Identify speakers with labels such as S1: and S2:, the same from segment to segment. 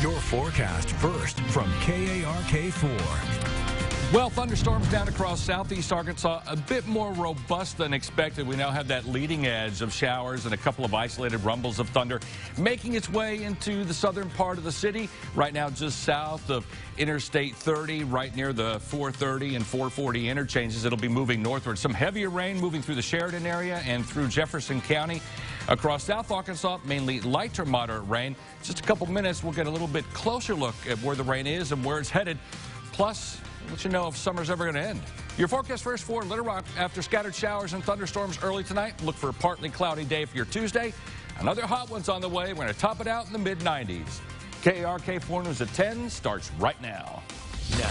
S1: Your forecast first from KARK4.
S2: Well, thunderstorms down across southeast Arkansas, a bit more robust than expected. We now have that leading edge of showers and a couple of isolated rumbles of thunder making its way into the southern part of the city. Right now, just south of Interstate 30, right near the 430 and 440 interchanges. It'll be moving northward. Some heavier rain moving through the Sheridan area and through Jefferson County. Across South Arkansas, mainly light to moderate rain. Just a couple minutes, we'll get a little bit closer look at where the rain is and where it's headed. Plus, let you know if summer's ever going to end. Your forecast first for Little Rock. After scattered showers and thunderstorms early tonight, look for a partly cloudy day for your Tuesday. Another hot one's on the way. We're going to top it out in the mid-90s. KARK4 News at 10 starts right now.
S1: Now,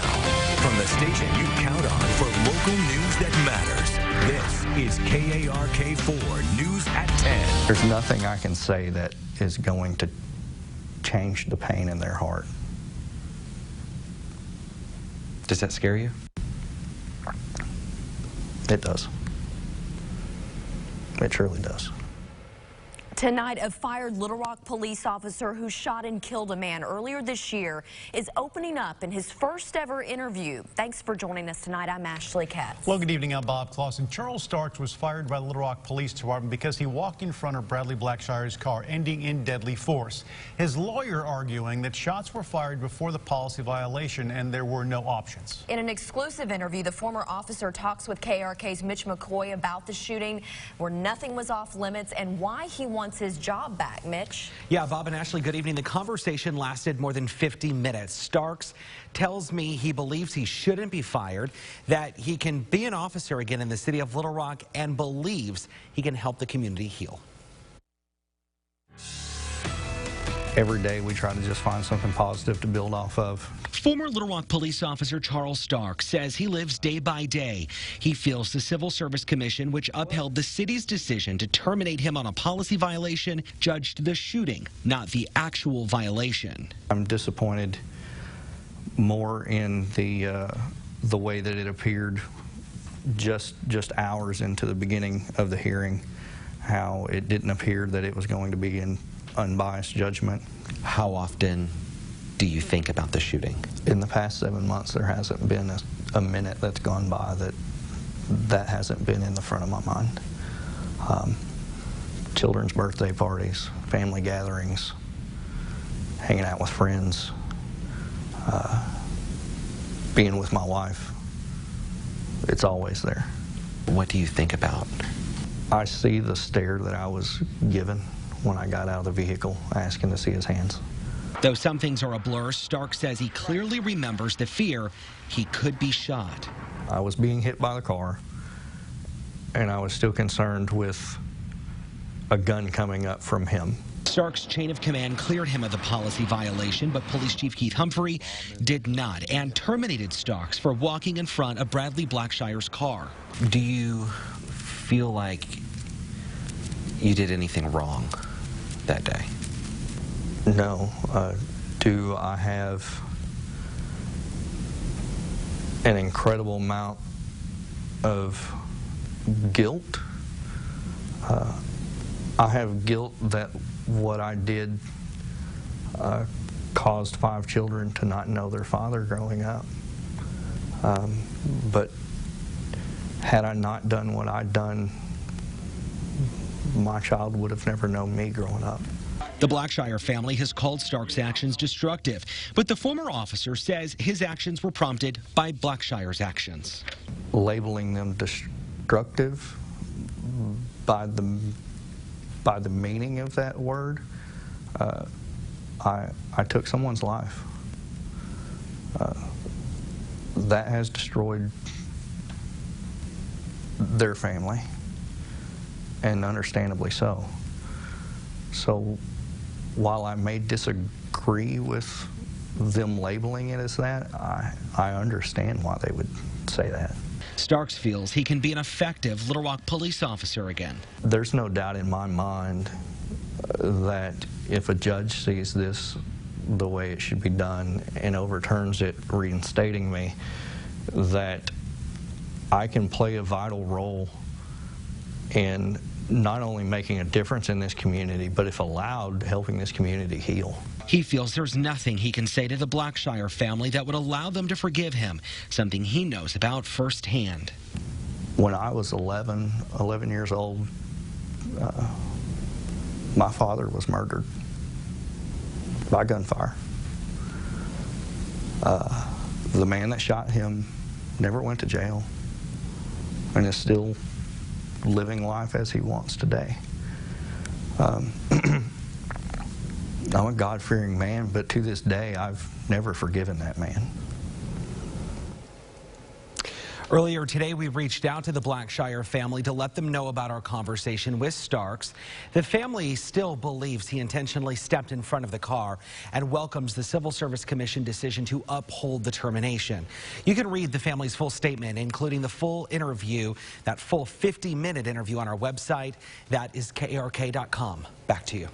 S1: from the station you count on for local news that matters, this is KARK4 News at 10.
S3: There's nothing I can say that is going to change the pain in their heart.
S4: Does that scare you?
S3: It does. It truly does.
S5: Tonight, a fired Little Rock police officer who shot and killed a man earlier this year is opening up in his first ever interview. Thanks for joining us tonight. I'm Ashley Katz.
S6: Well, good evening. I'm Bob Clausen. Charles Starks was fired by the Little Rock Police Department because he walked in front of Bradley Blackshire's car, ending in deadly force. His lawyer arguing that shots were fired before the policy violation and there were no options.
S5: In an exclusive interview, the former officer talks with KRK's Mitch McCoy about the shooting, where nothing was off limits and why he wants his job back. Mitch?
S7: Yeah, Bob and Ashley, good evening. The conversation lasted more than 50 minutes. Starks tells me he believes he shouldn't be fired, that he can be an officer again in the city of Little Rock, and believes he can help the community heal.
S3: Every day we try to just find something positive to build off of.
S8: Former Little Rock police officer Charles Starks says he lives day by day. He feels the Civil Service Commission, which upheld the city's decision to terminate him on a policy violation, judged the shooting, not the actual violation.
S3: I'm disappointed more in the way that it appeared just hours into the beginning of the hearing, how it didn't appear that it was going to be an unbiased judgment.
S4: How often do you think about the shooting?
S3: In the past 7 months, there hasn't been a minute that's gone by that hasn't been in the front of my mind. Children's birthday parties, family gatherings, hanging out with friends, being with my wife. It's always there.
S4: What do you think about?
S3: I see the stare that I was given when I got out of the vehicle asking to see his hands.
S8: Though some things are a blur, Stark says he clearly remembers the fear he could be shot.
S3: I was being hit by the car, and I was still concerned with a gun coming up from him.
S8: Stark's chain of command cleared him of the policy violation, but Police Chief Keith Humphrey did not, and terminated Starks for walking in front of Bradley Blackshire's car.
S4: Do you feel like you did anything wrong that day?
S3: No. Do I have an incredible amount of guilt? I have guilt that what I did caused 5 children to not know their father growing up. But had I not done what I'd done, my child would have never known me growing up.
S8: The Blackshire family has called Stark's actions destructive, but the former officer says his actions were prompted by Blackshire's actions.
S3: Labeling them destructive by the meaning of that word, I took someone's life. That has destroyed their family, and understandably so. So while I may disagree with them labeling it as that, I understand why they would say that.
S8: Starks feels he can be an effective Little Rock police officer again.
S3: There's no doubt in my mind that if a judge sees this the way it should be done and overturns it, reinstating me, that I can play a vital role in not only making a difference in this community, but if allowed, helping this community heal.
S8: He feels there's nothing he can say to the Blackshire family that would allow them to forgive him, something he knows about firsthand.
S3: When I was 11 years old, my father was murdered by gunfire. The man that shot him never went to jail and is still living life as he wants today. I'm a God-fearing man, but to this day, I've never forgiven that man.
S7: Earlier today, we reached out to the Blackshire family to let them know about our conversation with Starks. The family still believes he intentionally stepped in front of the car and welcomes the Civil Service Commission decision to uphold the termination. You can read the family's full statement, including the full interview, that full 50-minute interview on our website. That is KARK.com. Back to you.